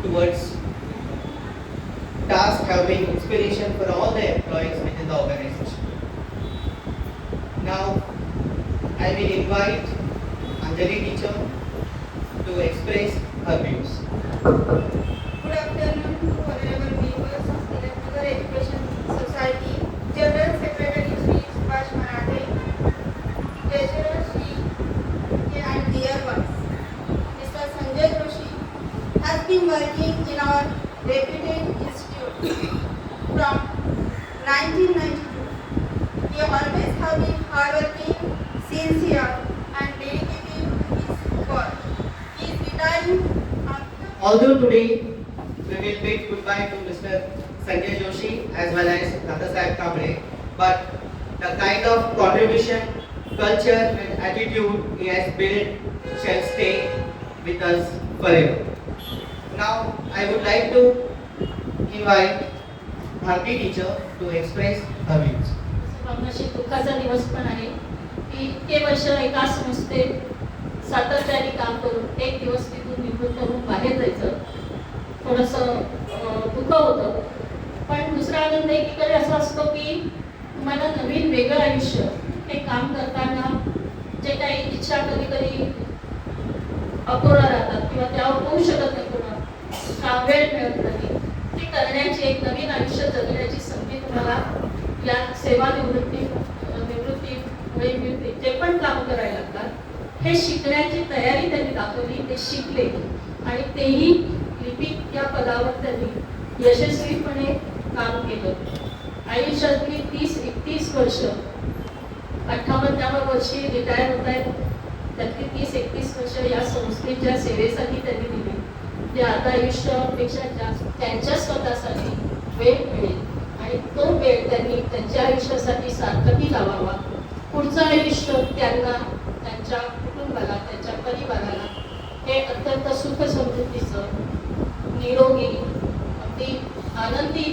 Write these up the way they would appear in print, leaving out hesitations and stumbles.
towards tasks have been inspiration for all the employees within the organization. Now, I will invite Anjali teacher to express her views. Good afternoon to honorable members of Tilak Education Society, General Secretary Shri Subhash Marathe, Treasurer Shri and dear ones. Mr. Sanjay Joshi has been working in our reputed institute from 1992. He always have been hardworking, sincere and dedicated to his work. He is retiring after. Although today we will bid goodbye to Mr. Sanjay Joshi as well as Dada Saheb Kamble, but the kind of contribution, culture and attitude he has built shall stay with us forever. Now I would like to invite Bharti teacher to express her views. अशी दुःखाचा दिवस पण आहे की इतके वर्ष एका संस्थेत सातत्याने काम करून एक दिवस तिथून निवृत्त होऊन बाहेर जायचं थोडंसं दुःख होतं. पण दुसरा आनंद एकीकडे असा असतो की तुम्हाला नवीन वेगळं आयुष्य हे काम करताना जे काही इच्छा कधी कधी अपूर्ण राहतात किंवा त्यावर होऊ शकत नाही पुन्हा वेळ मिळत नाही ते करण्याची एक नवीन आयुष्य जगण्याची संधी तुम्हाला या निवृत्तीमुळे मिळते. जे पण काम करायला लागतात हे शिकण्याची तयारी त्यांनी दाखवली, ते शिकले आणि तेही लिपिक या पदावर त्यांनी यशस्वीपणे काम केलं. आयुष्यातली 30-31 वर्ष 58व्या वर्षी रिटायर होत आहेत, त्यातली 30-31 वर्ष या संस्थेच्या सेवेसाठी त्यांनी दिली. जे आता आयुष्यापेक्षा जास्त त्यांच्या स्वतःसाठी वेळ मिळेल आणि तो वेळ त्यांनी त्यांच्या आयुष्यासाठी सार्थकी लावावा. पुढचं आयुष्य त्यांना, त्यांच्या कुटुंबाला, त्यांच्या परिवाराला हे अत्यंत सुख समृद्धीचं, निरोगी, अगदी आनंदी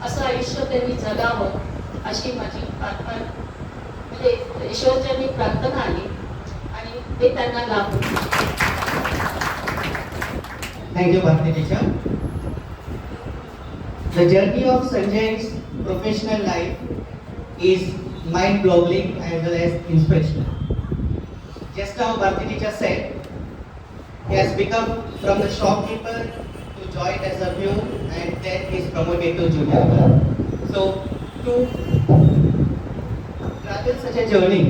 असं आयुष्य त्यांनी जगावं अशी माझी म्हणजे ईश्वरचरणी प्रार्थना आहे आणि ते त्यांना लाभो. Thank you, Bharti teacher. The journey of Sanjay's professional life is mind-boggling as well as inspirational. Just now Bharti teacher said, he has become from the shopkeeper to joined as a view and then he is promoted to junior clerk. So to travel such a journey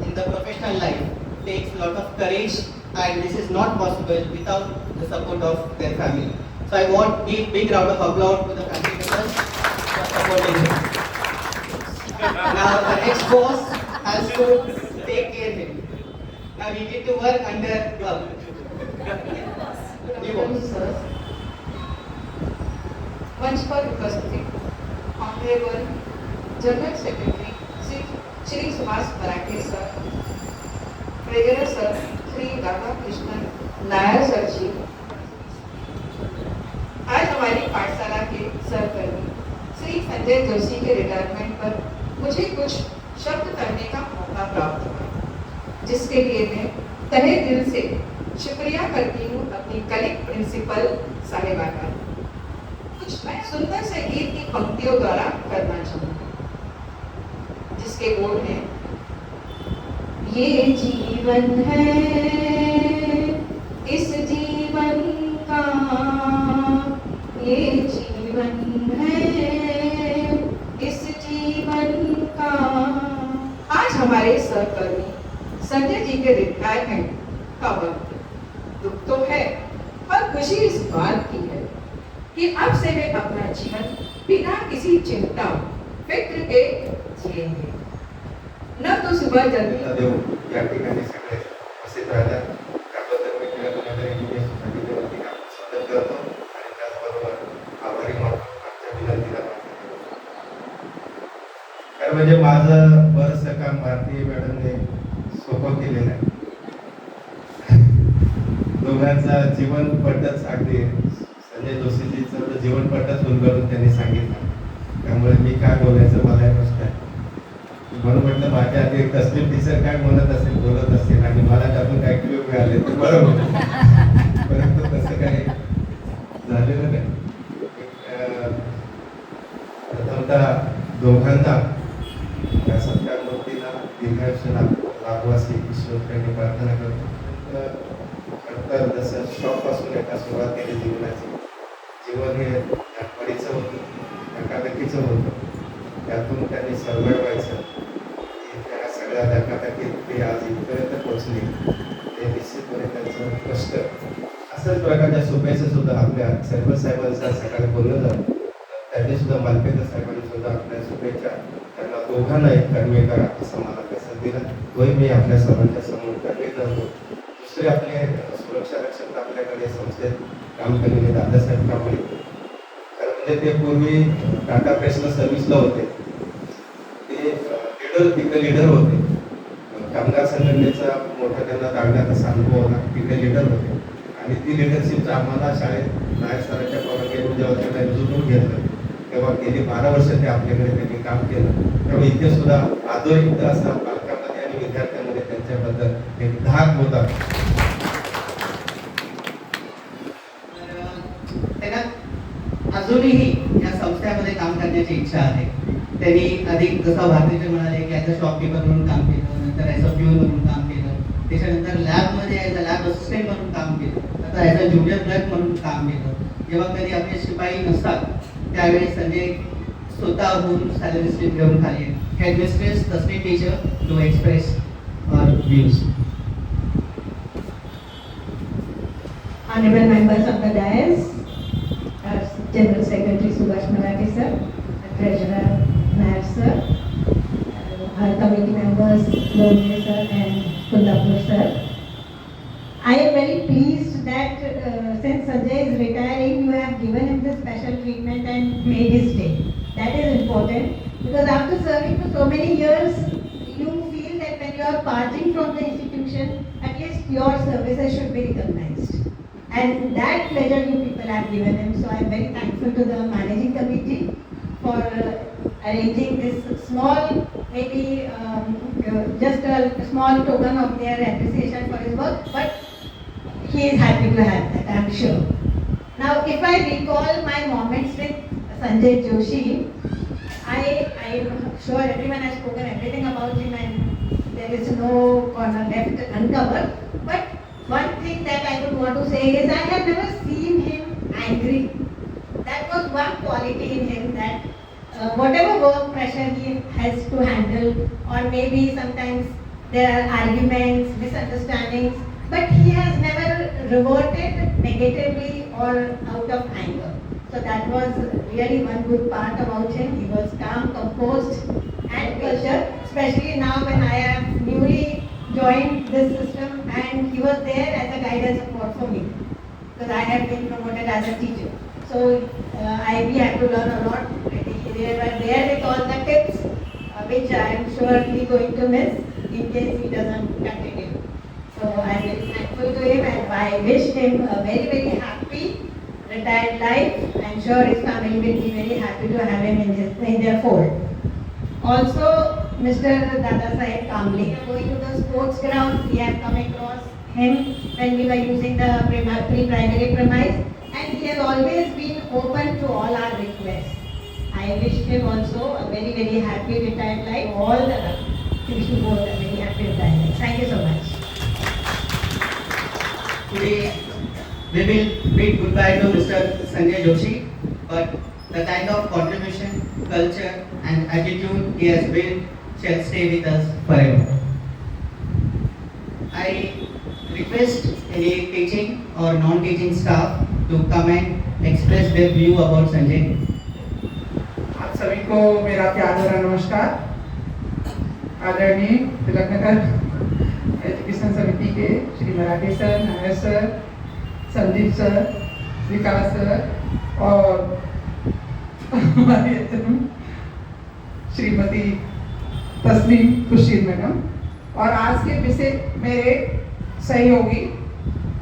in the professional life takes a lot of courage and this is not possible without the support of their family. So I want a big round of applause to the family members for supporting him. Now the next boss has to take care of him. Now we need to work under club. You boss. मंच पर उपस्थित honourable general secretary Shri Subhash Marathe sir, treasurer sir Shri Radhakrishnan Nair sir ji, आज हमारी पाठशाला के सहकर्मी श्री संजय जोशी के retirement पर मुझे कुछ शब्द करने का मौका प्राप्त हुआ, जिसके लिए मैं तहे दिल से शुक्रिया करती हूँ अपनी कलीग प्रिंसिपल साहिबा का। कुछ मैं सुंदर से गीत की पंक्तियों द्वारा करना चाहूँगी, जिसके बोल हैं, ये जीवन है इस जीवन का, ये जीवन है इस जीवन का। आज हमारे सहकर्मी संजय जी के रिटायरमेंट का वक्त, दुख तो है पर खुशी इस बात की है कि अब से वे अपना जीवन बिना किसी चिंता फिक्र के जिएंगे। न तो सुबह जल्दी या ठिकाणी सगळे उपस्थित राहिल्या त्याबद्दल मी टिळक इंजिनियर सोसायटीच्या वतीने आपलं स्वागत करतो आणि त्याचबरोबर आभारी मानतो आमच्या विनंतीला खरं म्हणजे माझं बरंचसं काम भारतीय मॅडमने सोपं केलेलं आहे. दोघांचा जीवन पटच अगदी संजय जोशीजीचं जीवन पटच उलगडून त्यांनी सांगितलं, त्यामुळे मी काय बोलायचं मला प्रश्न आहे. म्हणून म्हटलं माझ्या आधी एक तस्वीर टीचर काय म्हणत असेल, बोलत असेल आणि मला त्यातून काय क्लिप मिळाले तर बरं होतं, परंतु तसं काही सुरुवात केली जीवनाची. जीवन हे धडपडीचं होतं, धकाधकीचं होतं. त्यातून त्यांनी सर्वाइव्ह व्हायचं. त्या सगळ्या धकाधकीत ते आज इथपर्यंत पोहोचले. ते निश्चितपणे त्यांचं कष्ट. असंच प्रकारच्या सोप्याचं सुद्धा आपल्या सर्व साहेबांचा सकाळी बोललं जातं. त्यांनी सुद्धा मालपेकर साहेबांनी सुद्धा आपल्या शुभेच्छा त्यांना दोघांना एक कर्मी करा असं मला मेसेज दिला. तोही मी आपल्या सर्वांच्या समोर कर्मी करतो. दुसरे आपले सुरक्षा रक्षक आपल्याकडे संस्थेत काम केलेले दादासाहेब कांबळे, खरं म्हणजे ते पूर्वी टाटा प्रेसला सर्व्हिसला होते. ते तिकडे लीडर होते. कामगार संघटनेचा मोठा त्यांना काढण्यात असा अनुभव होता. तिकडे लीडर होते आणि ती लिडरशिपचं आम्हाला शाळेत नायक सरांच्या परवानगीवर जेव्हा त्यांना रुजून घेतलं तेव्हा गेली 12 वर्ष ते आपल्याकडे त्यांनी काम केलं. त्यामुळे इथे सुद्धा आजही इथं असा पालकांमध्ये आणि विद्यार्थ्यांमध्ये त्यांच्याबद्दल एक धाक होता. त्यांना अजूनही या संस्थेमध्ये काम करण्याची इच्छा आहे. त्यांनी अधिक जसं भारतीचे म्हणाले की ॲज अ शॉपकीपर म्हणून काम केलं, नंतर ॲज अ प्यून म्हणून काम केलं, त्याच्यानंतर लॅबमध्ये ॲज अ लॅब असिस्टंट म्हणून काम केलं, आता ॲज अ ज्युनियर क्लर्क म्हणून काम केलं. जेव्हा कधी आपले शिपाई नसतात त्यावेळी संजय स्वतःहून सॅलरी स्लिप घेऊन खाली हेडमिस्ट्रेस तसली teacher to express our views. Honorable members of the dais, General Secretary Subhash Marathi sir, Treasurer Nair sir, our committee members Lone sir and Kundapur sir. I am very pleased that since Sanjay is retiring, you have given him the special treatment and made his day. That is important because after serving for so many years, you feel that when you are parting from the institution, at least your services should be recognized. And that pleasure you people have given him. So I am very thankful to the managing committee for arranging this small, maybe just a small token of their appreciation for his work. But he is happy to have that, I am sure. Now, if I recall my moments with Sanjay Joshi, I am sure everyone has spoken everything about him and there is no corner left uncovered. But one thing that I would want to say is I have never seen him angry. That was one quality in him that whatever work pressure he has to handle, or maybe sometimes there are arguments, misunderstandings, but he has never reverted negatively or out of anger. So that was really one good part about him. He was calm, composed and patient, especially now when I have newly joined this system and he was there as a guidance support for me because I have been promoted as a teacher. So we had to learn a lot. They were there with all the tips which I am surely going to miss in case he doesn't continue. So I am very thankful to him and I wish him a very very happy retired life. I am sure his family will be very happy to have him in their fold. Also, Mr. Dada Saheb Kamble, going to the sports ground, we have come across him when we were using the pre-primary premise, and he has always been open to all our requests. I wish him also a very very happy retired life. All the wish you both a very happy retired life. Thank you so much. Today we will bid goodbye to Mr. Sanjay Joshi, but the kind of contribution, culture and attitude he has built shall stay with us forever. I request any teaching or non-teaching staff to come and express their view about Sanjay. आप सभी को मेरा प्यार भरा नमस्कार। आदरणीय Tilaknagar education Samiti के Shri Marathi sir, Nair sir, Sandeep sir, Vikas sir और हमारी श्रीमती तस्लीम खुर्शीद मैडम और आज के विषय मेरे सहयोगी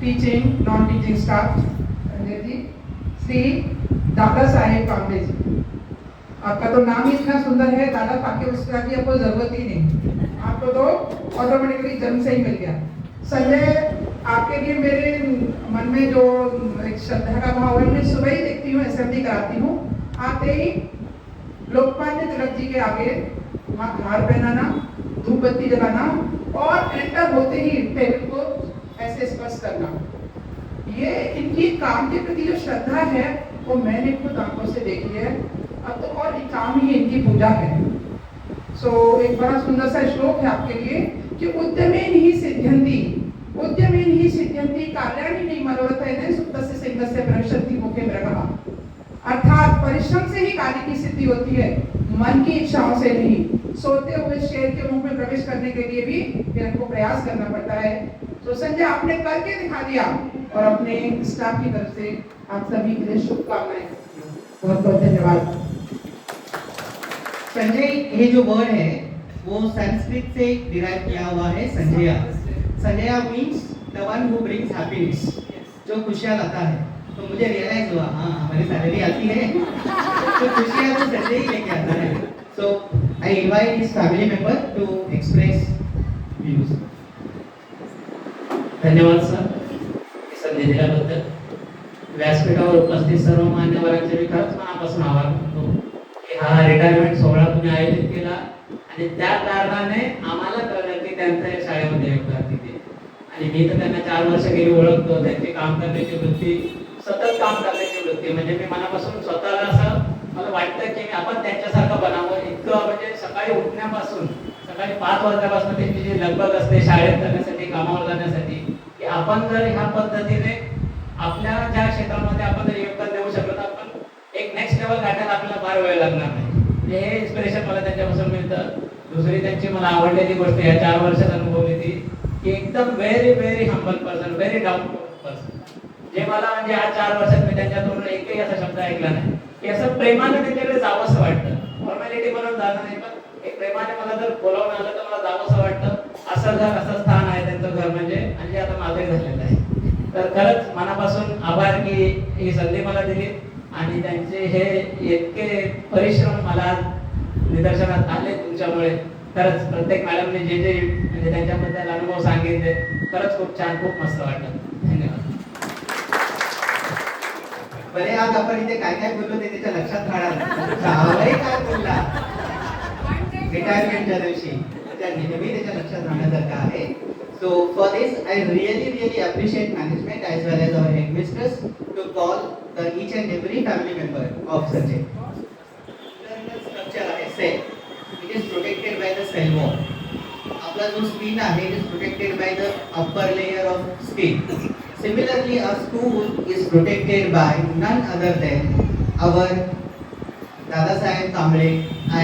teaching non teaching staff Sanjay ji, Shri Dada Saheb Kamble जी। आपका तो नाम ही इतना सुंदर है दादा, बाकी उसका की आपको जरूरत ही नहीं, आपको तो ऑटोमेटिकली जन्म से ही मिल गया। संजय, आपके लिए मेरे मन में जो एक श्रद्धा का भाव है, मैं सुबह ही देखती हूँ, असेंबली कराती हूँ, आते ही लोकमान्य तिलक जी के आगे वहाँ हार पहनाना, धूप बत्ती जलाना और एंटर होते ही टेबल को ऐसे स्पर्श करना। ये इनकी काम के प्रति जो श्रद्धा है वो मैंने खुद आंखों से देखी है। अब तो और काम ही इनकी पूजा है। एक बड़ा सुंदर सा श्लोक है आपके लिए कि उद्यमेन ही सिद्ध्यन्ति, उद्यमेन ही सिद्ध्यन्ति कार्याणि नहीं मनोरथेन सुप्तस्य सिंहस्य प्रविशन्ति मुखे मृगः। अर्थात परिश्रम से ही कार्य की सिद्धि होती है, मन की इच्छाओं से नहीं। सोते हुए शेर के मुंह में प्रवेश करने के लिए भी फिर हमको प्रयास करना पड़ता है। तो संजय आपने करके दिखा दिया और अपने स्टाफ की तरफ से आप सभी के लिए शुभकामनाएं। बहुत बहुत धन्यवाद। संजय, ये जो वर्ड है वो संस्कृत से डिराइव किया हुआ है संजया। संजया means the one who brings happiness, जो खुशियाँ लाता है। तो मुझे रियलाइज हुआ हाँ हमारी सैलरी आती है तो खुशियाँ तो संजय ही लेके आता है। So I invite his family member to express views. धन्यवाद सर संधी दिल्याबद्दल। व्यासपीठावर उपस्थित सर्व मान्यवरांचे मी खरंच मनापासून आभार मानतो की हा रिटायरमेंट सोहळा तुम्ही आयोजित केला आणि त्या कारणाने आम्हाला कळलं की त्यांचं या शाळेमध्ये योगदान किती आहे. आणि मी तर त्यांना 4 वर्ष गेली ओळखतो. त्यांची काम करण्याची वृत्ती, सतत काम करण्याची वृत्ती, म्हणजे मी मनापासून स्वतःला असं मला वाटतं की आपण त्यांच्यासारखं बनावं. इतकं म्हणजे सकाळी उठण्यापासून सकाळी 5 वाजल्यापासून त्यांची जी लगबग असते शाळेत जाण्यासाठी, कामावर जाण्यासाठी, की आपण जर ह्या पद्धतीने आपल्या ज्या क्षेत्रामध्ये आपण जर योगदान देऊ शकलो तर आपण एक नेक्स्ट लेवल गाठायला आपल्याला फार वेळ लागणार नाही. म्हणजे हे इन्स्पिरेशन मला त्यांच्यापासून मिळतं. दुसरी त्यांची मला आवडलेली गोष्ट या 4 वर्षात अनुभवली ती की एकदम very humble person, very down to person. जे मला म्हणजे या 4 वर्षात मी त्यांच्याकडून एकही असा शब्द ऐकला नाही की असं प्रेमाने त्यांच्याकडे जावं असं वाटतं. फॉर्मॅलिटी म्हणून जाणं नाही, पण एक प्रेमाने मला जर बोलावून आलं तर मला जावं असं वाटतं. असं घर, असं स्थान आहे त्यांचं घर म्हणजे, आणि जे आता माझंही झालेलं आहे. तर खरंच मनापासून आभार की ही संधी मला दिली आणि त्यांचे हे इतके परिश्रम मला निदर्शनात आले तुमच्यामुळे. खरंच प्रत्येक मॅडमने जे म्हणजे त्यांच्याबद्दल अनुभव सांगितले खरंच खूप छान, खूप मस्त वाटलं. धन्यवाद. बरे आज आपण इथे काय काय बोललो ते त्याच्या लक्षात राहणार. जावई काय बोलला रिटायरमेंटच्या दिवशी त्या नेहमी त्याच्या लक्षात राहण्यासारखं आहे. So for this, I really appreciate management as well as our headmistress to call each and every family member of Sanjay. Internal structure आहे cell. It is protected by the cell wall. आपला जो skin आहे it is protected by the upper layer of skin. Similarly, our school is protected by none other than our Dada Saheb Kamble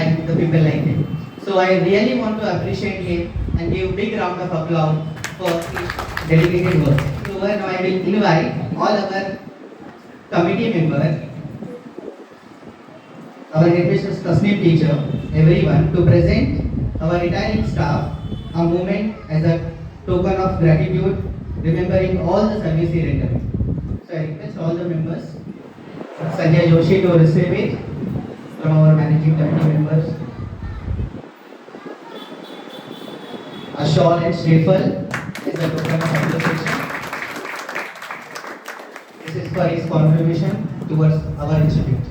and the people like him. So I really want to appreciate him and give big round of applause for his dedicated work. So now I will invite all our committee members, our headmistress Tasneem teacher, everyone to present our retiring staff a moment as a token of gratitude, remembering all the service he rendered. So I request all the members, Sanjay Joshi, to receive it from our managing committee members. A shawl and staple is a token of appreciation. This is for his contribution towards our institute.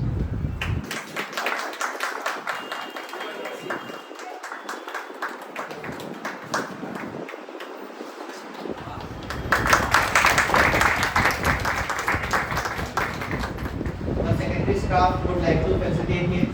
Our secondary staff would like to facilitate him.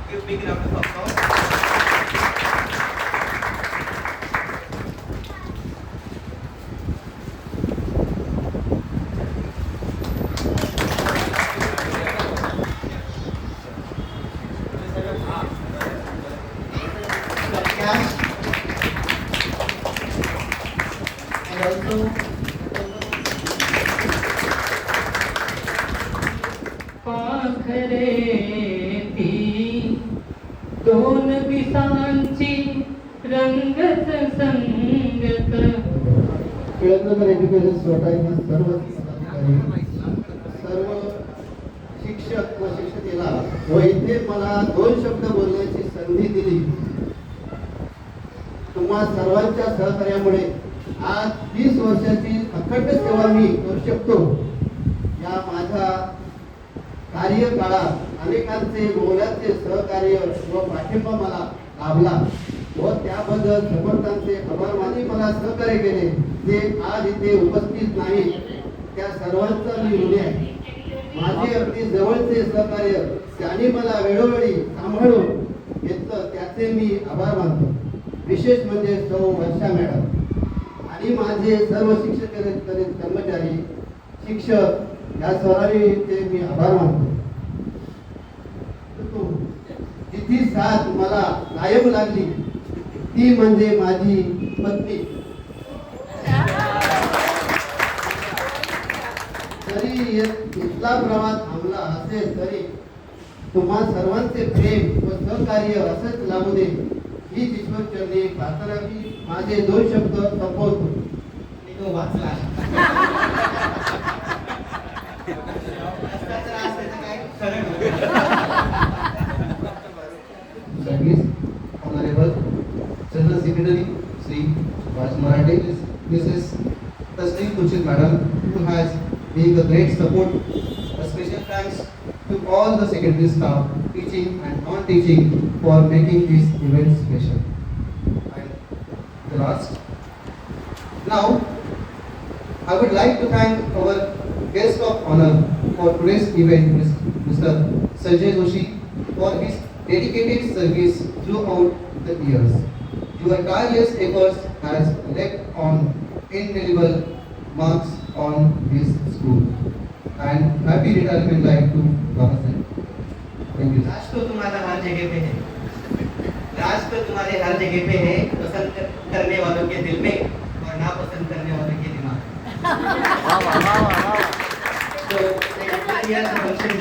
Give big round of applause. Cash. And also खरे ती दोन दिसांची रंगत संगत. Tilaknagar education सोसायटीच्या सर्व पदाधिकारी, सर्व शिक्षक व शिक्षिकेला व इथे मला 2 शब्द बोलण्याची संधी दिली, तुम्हा सर्वांच्या सहकार्यामुळे आज 30 वर्षाची अखंड सेवा मी करू शकतो. या माझ्या कार्यकाळात अनेकांचे मोलाचे सहकार्य व पाठिंबा मला लाभला व त्याबद्दल समर्थांचे आभार मानी मला सहकार्य केले, जे आज इथे उपस्थित नाही, त्या सर्वांचा मी ऋणी आहे. माझे अगदी जवळचे सहकार्य त्यांनी मला वेळोवेळी सांभाळून घेतलं, त्याचे मी आभार मानतो. विशेष म्हणजे सौ वर्षा मॅडम आणि माझे सर्व शिक्षकेतर कर्मचारी, शिक्षक या सर्वांचे मी आभार मानतो. जिची साथ मला कायम लागली ती म्हणजे माझी पत्नी. जरी इथला प्रवास थांबला असेल तरी तुम्हा सर्वांचे प्रेम व सहकार्य असंच लाभू दे हीच ईश्वर चरणी प्रार्थना की माझे 2 शब्द संपवतो. आणि तो वाचला. रस्ता तर आज त्याचं काय खरं नव्हतं. Service Honorable General Secretary Sri Subhash Marathi, Mrs. Tasneem Khurshid Madam, who has been a great support. A special thanks to all the secretary staff, teaching and non-teaching, for making this event special. And the last, now I would like to thank our guest of honor for today's event, Mr. Sanjay Joshi, for his dedicated service throughout the years. Your tireless efforts has left on indelible marks on this school. And happy retirement life to Baba Sahib. Thank you. राज तो तुम्हारा हर जगह पे है, राज तो तुम्हारे हर जगह पे है, पसंद करने वालों के दिल में और नापसंद करने वालों के दिमाग में. So, the function